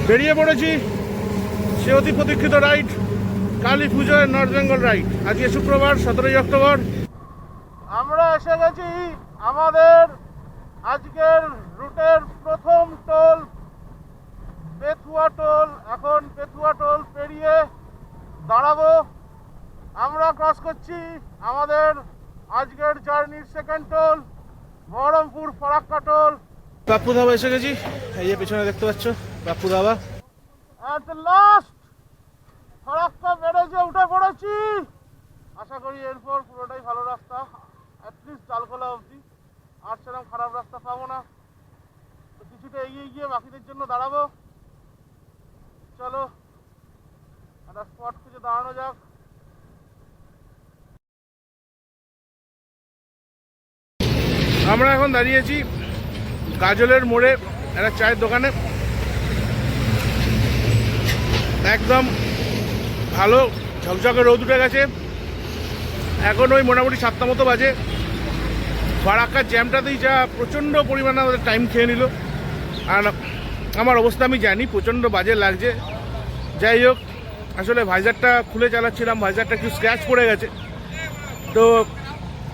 বেরিয়ে পড়েছি সে অতি প্রতীক্ষিত রাইড কালী পুজোর নর্থ বেঙ্গল রাইড। আজকে শুক্রবার 17ই অক্টোবর। আমরা এসে গেছি আমাদের আজকের রুটের প্রথম টোল পেথুয়া টোল। এখন পেথুয়া টোল পেরিয়ে দাঁড়াবো। আমরা ক্রস করছি আমাদের আজকের জার্নির second toll Baharampur Farakka toll. Bappu dhaba এসে গেছি, এই যে পেছনে দেখতে পাচ্ছ Bappu dhaba. At the last Farakka ব্যারেজে উঠে পড়েছি। আশা করি এরপর পুরোটাই ভালো রাস্তা, অ্যাটলিস্ট ডালখোলা অবধি। আর সেরকম খারাপ রাস্তা পাবো না, তো কিছুটা এগিয়ে গিয়ে বাকিদের জন্য দাঁড়াবো। চলো একটা স্পট খুঁজে দাঁড়ানো যাক। আমরা এখন দাঁড়িয়েছি গাজলের মোড়ে একটা চায়ের দোকানে। একদম ভালো ঝকঝকে রোদ উঠে গেছে। এখন ওই মোটামুটি 7টা মতো বাজে। ফারাক্কার জ্যামটাতেই যা প্রচণ্ড পরিমাণে আমাদের টাইম খেয়ে নিল। আর আমার অবস্থা আমি জানি, প্রচণ্ড বাজে লাগছে। যাই হোক, আসলে ভাইজারটা খুলে চালাচ্ছিলাম, ভাইজারটা একটু স্ক্র্যাচ পড়ে গেছে, তো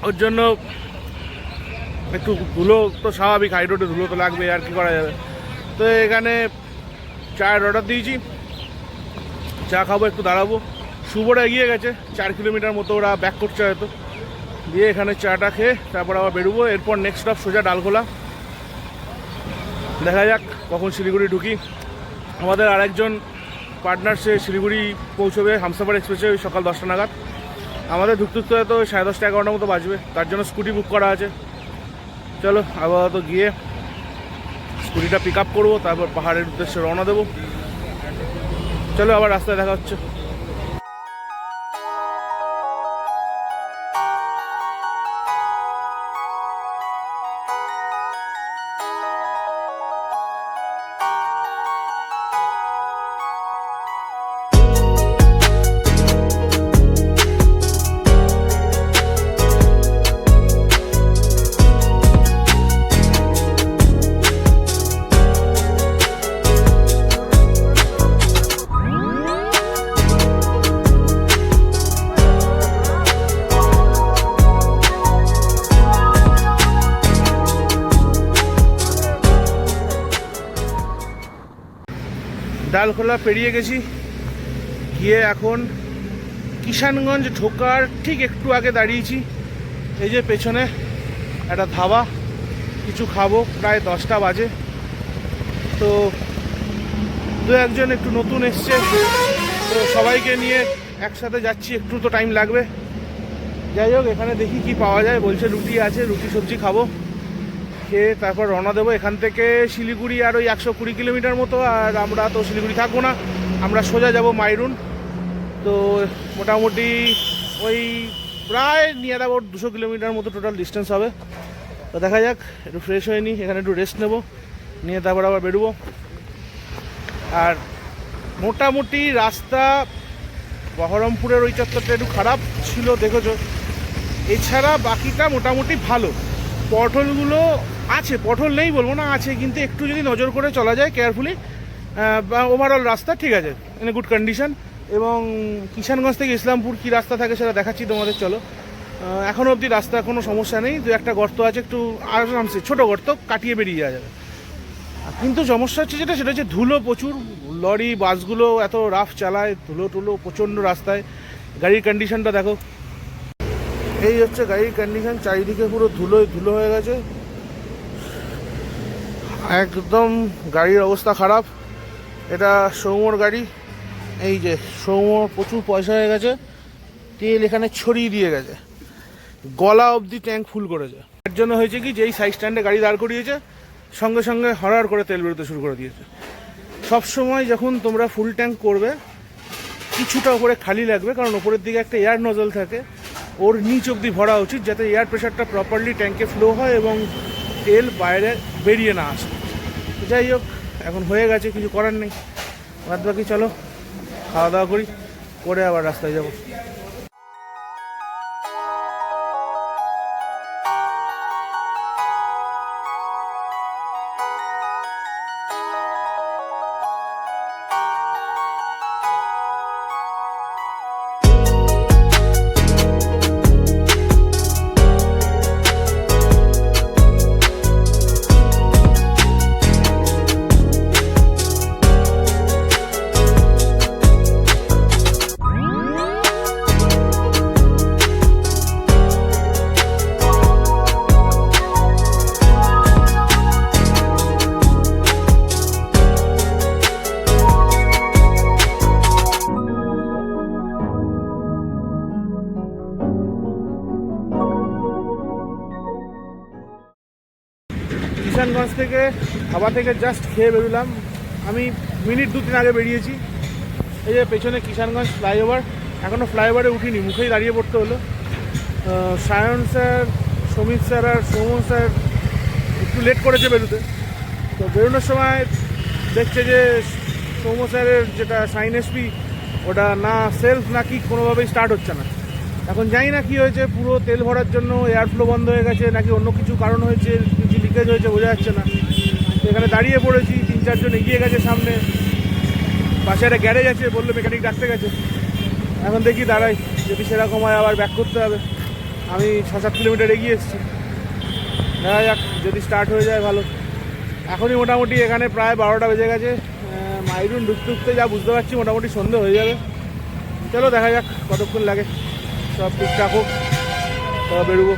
ওর জন্য একটু ধুলো তো স্বাভাবিক, হাই রোডে ধুলো তো লাগবে, আর কি করা যাবে। তো এখানে চায়ের অর্ডার দিয়েছি, চা খাবো, একটু দাঁড়াবো। শুভরা এগিয়ে গেছে 4 কিলোমিটার মতো, ওরা ব্যাক করছে হয়তো। দিয়ে এখানে চাটা খেয়ে তারপর আবার বেরোবো। এরপর নেক্সট স্টপ সোজা ডালখোলা। দেখা যাক কখন শিলিগুড়ি ঢুকি। আমাদের আরেকজন পার্টনার সে শিলিগুড়ি পৌঁছবে হামসাফার এক্সপ্রেসে ওই সকাল 10টা নাগাদ। আমাদের ঢুকতে হয়তো 10:30 11টার মতো বাজবে, তার জন্য স্কুটি বুক করা আছে। চলো আপাতত গিয়ে স্কুটিটা পিক আপ করবো, তারপর পাহাড়ের উদ্দেশ্যে রওনা দেবো। চলো আবার রাস্তায় দেখা হচ্ছে। ডালখোলা পেরিয়ে গেছি, গিয়ে এখন কিষানগঞ্জ ঢোকার ঠিক একটু আগে দাঁড়িয়েছি। এই যে পেছনে একটা ধাবা, কিছু খাবো। প্রায় 10টা বাজে। তো দু একজন একটু নতুন এসছে, তো সবাইকে নিয়ে একসাথে যাচ্ছি, একটু তো টাইম লাগবে। যাই হোক, এখানে দেখি কি পাওয়া যায়। বলছে রুটি আছে, রুটি সবজি খাবো, খেয়ে তারপর রওনা দেবো। এখান থেকে শিলিগুড়ি আর ওই 120 কিলোমিটার মতো। আর আমরা তো শিলিগুড়ি থাকবো না, আমরা সোজা যাব মাইরুন। তো মোটামুটি ওই প্রায় নিয়ে যাবো 200 কিলোমিটার মতো টোটাল ডিস্টেন্স হবে। তো দেখা যাক, একটু ফ্রেশ হয়ে নিই, এখানে একটু রেস্ট নেবো, নিয়ে তারপর আবার বেরোবো। আর মোটামুটি রাস্তা বহরমপুরের ওই চত্বরটা একটু খারাপ ছিল দেখেছো, এছাড়া বাকিটা মোটামুটি ভালো। পটলগুলো আছে, পটল নেই বলবো না, আছে, কিন্তু একটু যদি নজর করে চলা যায় কেয়ারফুলি, ওভারঅল রাস্তা ঠিক আছে, ইন গুড কন্ডিশন। এবং কিষানগঞ্জ থেকে ইসলামপুর কী রাস্তা থাকে সেটা দেখাচ্ছি তোমাদের, চলো। এখনও অবধি রাস্তা কোনো সমস্যা নেই, দু একটা গর্ত আছে, একটু আরামসে ছোটো গর্ত কাটিয়ে বেরিয়ে যাওয়া যাবে। কিন্তু সমস্যা হচ্ছে সেটা হচ্ছে ধুলো প্রচুর। লরি বাসগুলো এত রাফ চালায়, ধুলো টুলো প্রচণ্ড রাস্তায়। গাড়ির কন্ডিশনটা দেখো, এই হচ্ছে গাড়ির কন্ডিশন, চারিদিকে পুরো ধুলোয় ধুলো হয়ে গেছে, একদম গাড়ির অবস্থা খারাপ। এটা সৌমর গাড়ি, এই যে সৌমর প্রচুর পয়সা হয়ে গেছে, তেল এখানে ছড়িয়ে দিয়ে গেছে, গলা অবধি ট্যাঙ্ক ফুল করেছে। এর জন্য হয়েছে কি, যেই সাইড স্ট্যান্ডে গাড়ি দাঁড় করিয়েছে সঙ্গে সঙ্গে হড়ার করে তেল বেরোতে শুরু করে দিয়েছে। সবসময় যখন তোমরা ফুল ট্যাঙ্ক করবে কিছুটা ওপরে খালি লাগবে, কারণ ওপরের দিকে একটা এয়ার নজল থাকে, ওর নিচ অবধি ভরা উচিত, যাতে এয়ার প্রেশারটা প্রপারলি ট্যাঙ্কে ফ্লো হয় এবং তেল বাইরে বেরিয়ে না আসে। যাই হোক, এখন হয়ে গেছে, কিছু করার নেই। বাদ বাকি চলো খাওয়া দাওয়া করি, করে আবার রাস্তায় যাব। ধাবা থেকে জাস্ট খেয়ে বেরোলাম, আমি মিনিট 2-3 আগে বেরিয়েছি। এই যে পেছনে কিষানগঞ্জ ফ্লাইওভার, এখনও ফ্লাইওভারে উঠিনি, মুখেই দাঁড়িয়ে পড়তে হলো। সায়ন স্যার, সমীর স্যার আর সৌমন স্যার একটু লেট করেছে বেরোতে। তো বেরোনোর সময় দেখছে যে সৌম্য স্যারের যেটা সাইন এসপি ওটা না সেলফ নাকি কোনোভাবেই স্টার্ট হচ্ছে না। এখন জানি না কী হয়েছে, পুরো তেল ভরার জন্য এয়ার ফ্লো বন্ধ হয়ে গেছে নাকি অন্য কিছু কারণ হয়েছে, কিছু লিকেজ হয়েছে বোঝা যাচ্ছে না। তো এখানে দাঁড়িয়ে পড়েছি, 3-4 জন এগিয়ে গেছে সামনে, পাশে একটা গ্যারেজ আছে, বললো মেকানিক ডাকতে গেছে। এখন দেখি দাঁড়াই, যদি সেরকম হয় আবার ব্যাক করতে হবে। আমি 6-7 কিলোমিটার এগিয়ে এসেছি, দেখা যাক যদি স্টার্ট হয়ে যায় ভালো। এখনই মোটামুটি এখানে প্রায় 12টা বেজে গেছে, মাইরুন ঢুকতে ঢুকতে যা বুঝতে পারছি মোটামুটি সন্ধে হয়ে যাবে। চলো দেখা যাক কতক্ষণ লাগে, সব ঠিকঠাক হোক তবে বেরোবো।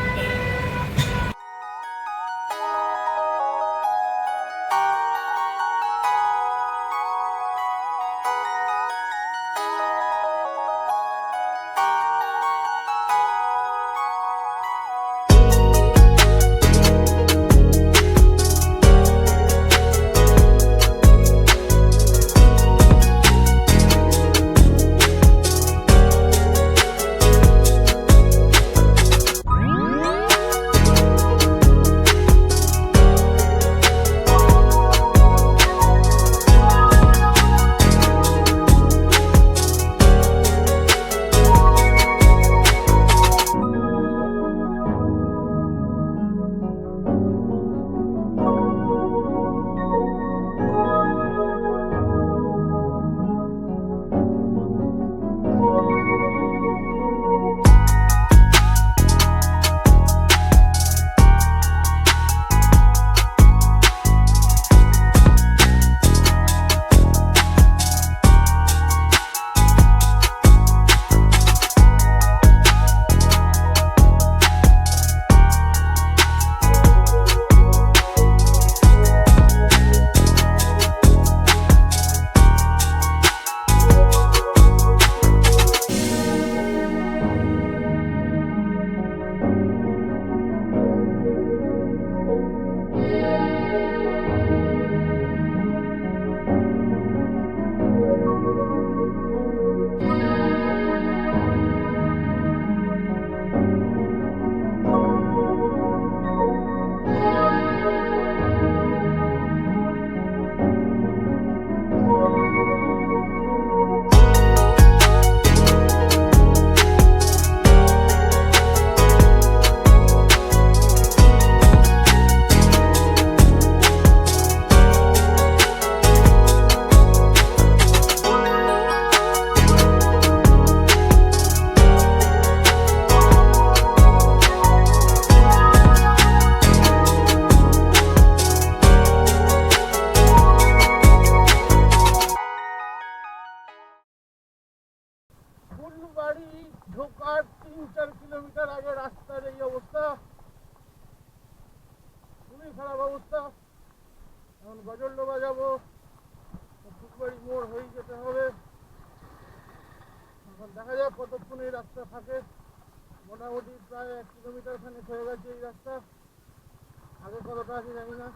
বাড়ি ঢোকার 3-4 কিলোমিটার আগে রাস্তার এই অবস্থা, খুবই খারাপ অবস্থা। এখন গজলডোবা যাবো, ফুলবাড়ি মোড় হয়ে যেতে হবে। এখন দেখা যাক কতক্ষণ এই রাস্তা থাকে। মোটামুটি প্রায় 1 কিলোমিটার খানেক হয়ে গেছে এই রাস্তা, আগে কতটা আছে জানি না।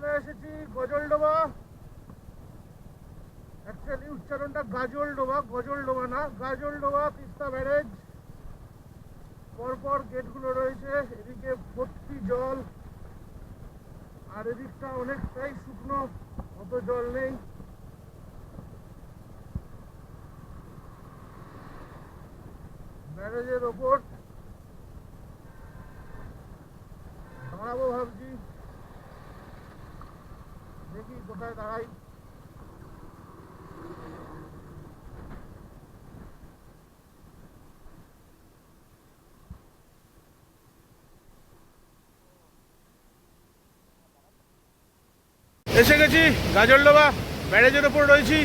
চলে এসেছি গজলডোবা। অ্যাকচুয়ালি উচ্চারণটা গাজলডোবা, গজলডোবা না, গাজলডোবা তিস্তা ব্যারেজ। পরপর গেটগুলো রয়েছে, এদিকে ভর্তি জল, আর এদিকটা অনেকটাই শুকনো, অত জল নেই। ব্যারেজের ওপর দাঁড়াবো ভাবছি, দেখি কোথায় দাঁড়াই। এসে গেছি গাজলডোবা ব্যারেজের ওপর রয়েছি।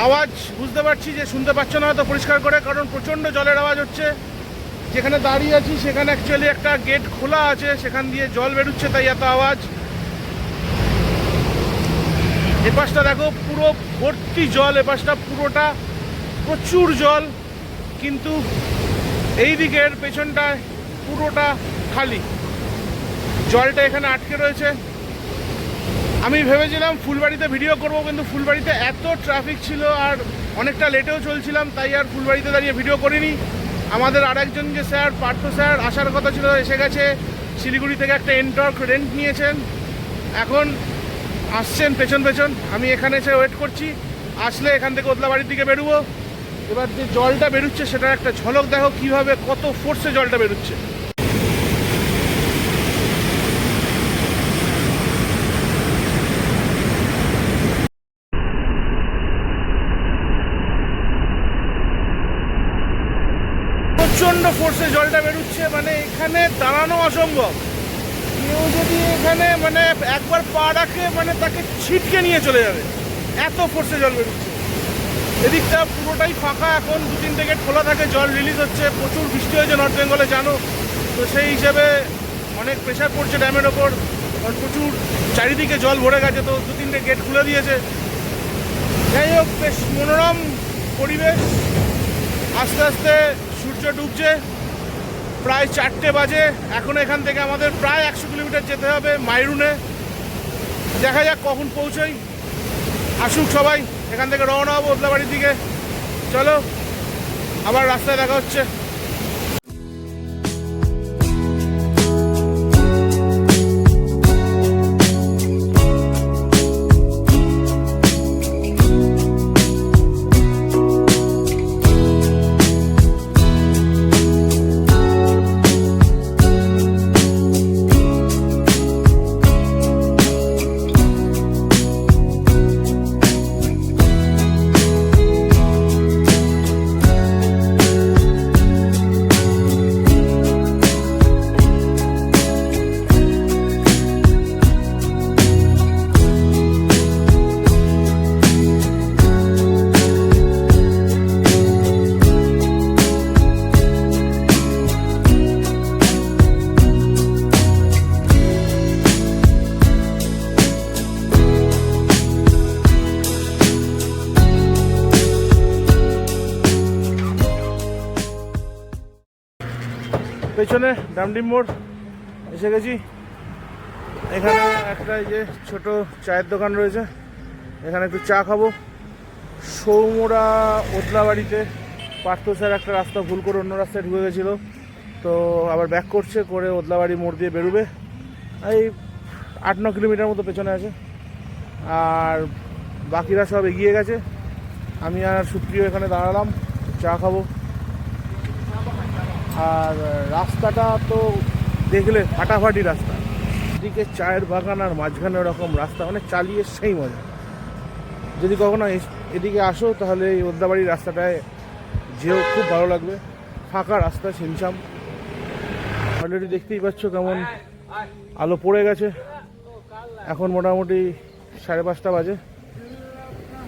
আওয়াজ বুঝতে পারছি যে শুনতে পাচ্ছ না হয়তো পরিষ্কার করে, কারণ প্রচণ্ড জলের আওয়াজ হচ্ছে। যেখানে দাঁড়িয়ে আছি সেখানে অ্যাকচুয়ালি একটা গেট খোলা আছে, সেখান দিয়ে জল বেরোচ্ছে, তাই এত আওয়াজ। এপাশটা দেখো পুরো ভর্তি জল, এপাশটা পুরোটা প্রচুর জল, কিন্তু এই দিকের পেছনটায় পুরোটা খালি, জলটা এখানে আটকে রয়েছে। আমি ভেবেছিলাম ফুলবাড়িতে ভিডিও করব, কিন্তু ফুলবাড়িতে এত ট্রাফিক ছিল আর অনেকটা লেটেও চলছিলাম, তাই আর ফুলবাড়িতে দাঁড়িয়ে ভিডিও করিনি। আমাদের আরেকজন যে স্যার, পার্থ স্যার, আসার কথা ছিল, এসে গেছে। শিলিগুড়ি থেকে একটা এনটর্ক রেন্ট নিয়েছেন, এখন আসছেন পেছন পেছন। আমি এখানে এসে ওয়েট করছি, আসলে এখান থেকে ওদলাবাড়ির দিকে বেরোবো। এবার যে জলটা বেরোচ্ছে সেটার একটা ঝলক দেখো, কীভাবে কত ফোর্সে জলটা বেরোচ্ছে। প্রচণ্ড ফোর্সে জলটা বেরোচ্ছে, মানে এখানে দাঁড়ানো অসম্ভব। কেউ যদি এখানে মানে একবার পা রাখে, মানে তাকে ছিটকে নিয়ে চলে যাবে, এত ফোর্সে জল বেরোচ্ছে। এদিকটা পুরোটাই ফাঁকা, এখন 2-3টে গেট খোলা থাকে, জল রিলিজ হচ্ছে। প্রচুর বৃষ্টি হয়েছে নর্থ বেঙ্গলে জানো, তো সেই হিসেবে অনেক প্রেশার পড়ছে ড্যামের ওপর, কারণ প্রচুর চারিদিকে জল ভরে গেছে, তো 2-3টে গেট খুলে দিয়েছে। যাই হোক, বেশ মনোরম পরিবেশ। আস্তে আস্তে সূর্য ডুবছে, প্রায় 4টে বাজে। এখন এখান থেকে আমাদের প্রায় 100 কিলোমিটার যেতে হবে মাইরুনে। দেখা যাক কখন পৌঁছই, আসুক সবাই। এখান থেকে রওনা হবো ওদলাবাড়ির দিকে। চলো, আবার রাস্তায় দেখা হচ্ছে। পেছনে ডামডিম মোড় এসে গেছি। এখানে একটা যে ছোট চায়ের দোকান রয়েছে, এখানে একটু চা খাবো। সৌমোড়া ওদলাবাড়িতে পার্থ স্যার একটা রাস্তা ভুল করে অন্য রাস্তায় ঢুকে গেছিলো, তো আবার ব্যাক করছে, করে ওদলাবাড়ি মোড় দিয়ে বেরোবে। এই 8-9 কিলোমিটার মতো পেছনে আছে, আর বাকিরা সব এগিয়ে গেছে। আমি আর সুপ্রিয় এখানে দাঁড়ালাম, চা খাবো। আর রাস্তাটা তো দেখলে ফাটাফাটি রাস্তা, এদিকে চায়ের বাগান আর মাঝখানে ওরকম রাস্তা, মানে চালিয়ে সেই মজা। যদি কখনো এদিকে আসো তাহলে এই ওদলাবাড়ির রাস্তাটায় যেও, খুব ভালো লাগবে। ফাঁকা রাস্তা, ছিমছাম। অলরেডি দেখতেই পাচ্ছ কেমন আলো পড়ে গেছে। এখন মোটামুটি 5:30 বাজে,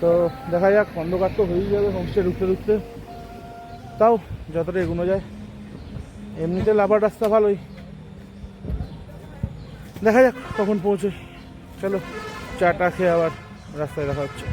তো দেখা যাক। অন্ধকার তো হয়েই যাবে হোমস্টে ঢুকতে ঢুকতে, তাও যতটা এগোনো যায়। এমনিতে লাভার রাস্তা ভালোই, দেখা যাক কখন পৌঁছোই। চলো, চাটা খেয়ে আবার রাস্তায় দেখা হচ্ছে।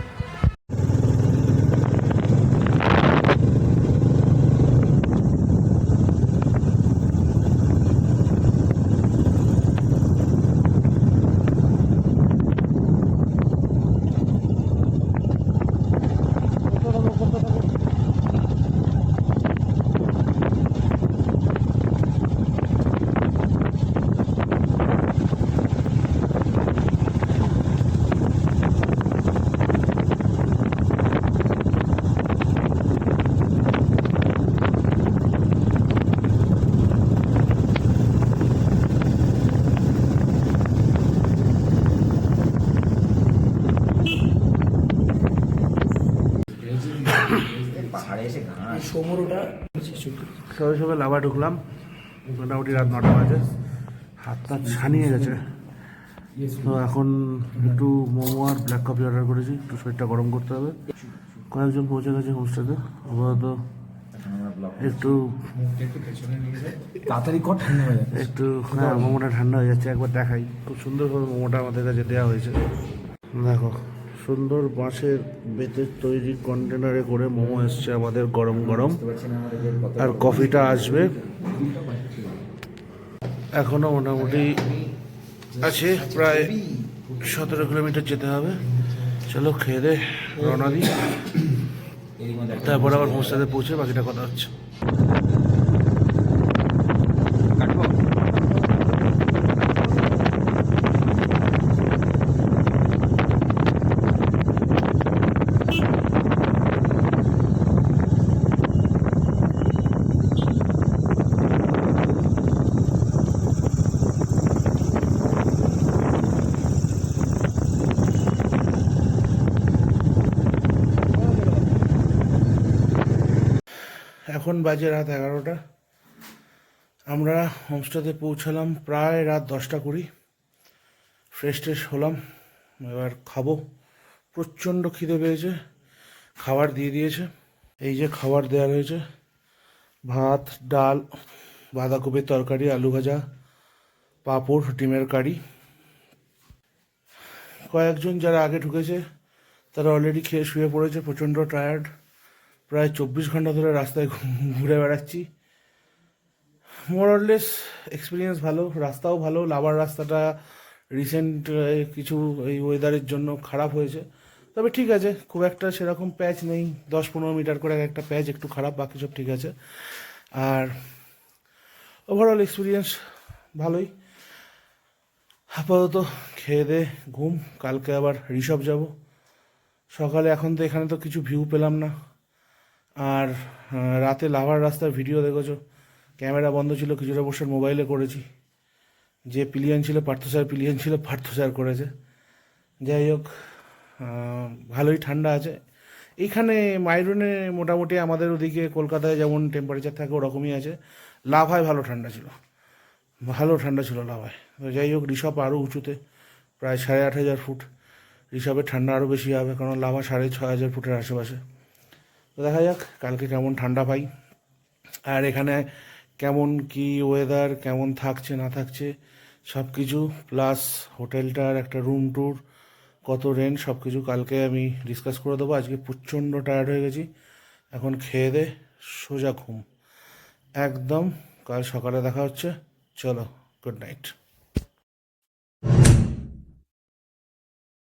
15টা সবে সবে লাভা ঢুকলাম, মোটামুটি রাত 9টা বাজে, হাতটা ছানিয়ে গেছে। তো এখন একটু মোমো আর ব্ল্যাক কফি অর্ডার করেছি, একটু শরীরটা গরম করতে হবে। কয়েকজন পৌঁছে গেছে হোমস্টেতে, আপাতত একটু তাড়াতাড়ি কর, ঠান্ডা হয়ে যাবে। একটু হ্যাঁ মোমোটা ঠান্ডা হয়ে যাচ্ছে, একবার দেখাই। খুব সুন্দরভাবে মোমোটা আমাদের কাছে দেওয়া হয়েছে, দেখো সুন্দর বাঁশের বেতের তৈরি কন্টেনারে করে মোমো এসছে আমাদের গরম গরম, আর কফিটা আসবে। এখনো মোটামুটি আছে প্রায় 17 কিলোমিটার যেতে হবে। চলো খেয়ে দে রওনা দিই, তারপর আবার হোমস্টেতে পৌঁছে বাকিটা কথা হচ্ছে। এখন বাজে রাত 11টা, আমরা হোমস্টেতে পৌঁছালাম প্রায় রাত 10টা 20। ফ্রেশ ট্রেশ হলাম, এবার খাবো। প্রচণ্ড খিদে পেয়েছে, খাবার দিয়ে দিয়েছে। এই যে খাবার দেওয়া রয়েছে, ভাত, ডাল, বাঁধাকপির তরকারি, আলু ভাজা, পাঁপড়, ডিমের কারি। কয়েকজন যারা আগে ঢুকেছে তারা অলরেডি খেয়ে শুয়ে পড়েছে, প্রচণ্ড টায়ার্ড। প্রায় 24 ঘন্টা ধরে রাস্তায় ঘুরে বেড়াচ্ছি। মোরলেস এক্সপিরিয়েন্স ভালো, রাস্তাও ভালো। লাভার রাস্তাটা রিসেন্ট কিছু এই ওয়েদারের জন্য খারাপ হয়েছে, তবে ঠিক আছে, খুব একটা সেরকম প্যাচ নেই। 10-15 মিটার করে একটা প্যাচ একটু খারাপ, বাকি সব ঠিক আছে। আর ওভারঅল এক্সপিরিয়েন্স ভালোই। আপাতত খেয়ে দে ঘুম, কালকে আবার ঋষভ যাব সকালে। এখন তো এখানে তো কিছু ভিউ পেলাম না। আর রাতে লাভার রাস্তার ভিডিও দেখেছো, ক্যামেরা বন্ধ ছিল, কিছুটা বসে মোবাইলে করেছি। যে পিলিয়ন ছিল পার্থ স্যার, পিলিয়ন ছিল পার্থ স্যার করেছে। যাই হোক, ভালোই ঠান্ডা আছে এইখানে। মাইরনে মোটামুটি আমাদের ওদিকে কলকাতায় যেমন টেম্পারেচার থাকে ওরকমই আছে। লাভায় ভালো ঠান্ডা ছিল, ভালো ঠান্ডা ছিল লাভায়। তো যাই হোক, ঋষভ আরও উঁচুতে, প্রায় 8,500 ফুট। ঋষভের ঠান্ডা আরও বেশি হবে, কারণ লাভা 6,500 ফুটের আশেপাশে। তো দেখা যাক কালকে কেমন ঠান্ডা পাই, আর এখানে কেমন কি ওয়েদার, কেমন থাকছে না থাকছে সব কিছু, প্লাস হোটেলটার একটা রুম ট্যুর, কত রেন্ট, সব কিছু কালকে আমি ডিসকাস করে দেবো। আজকে প্রচণ্ড টায়ার্ড হয়ে গেছি, এখন খেয়ে দে সোজা ঘুম একদম। কাল সকালে দেখা হচ্ছে, চলো গুড নাইট।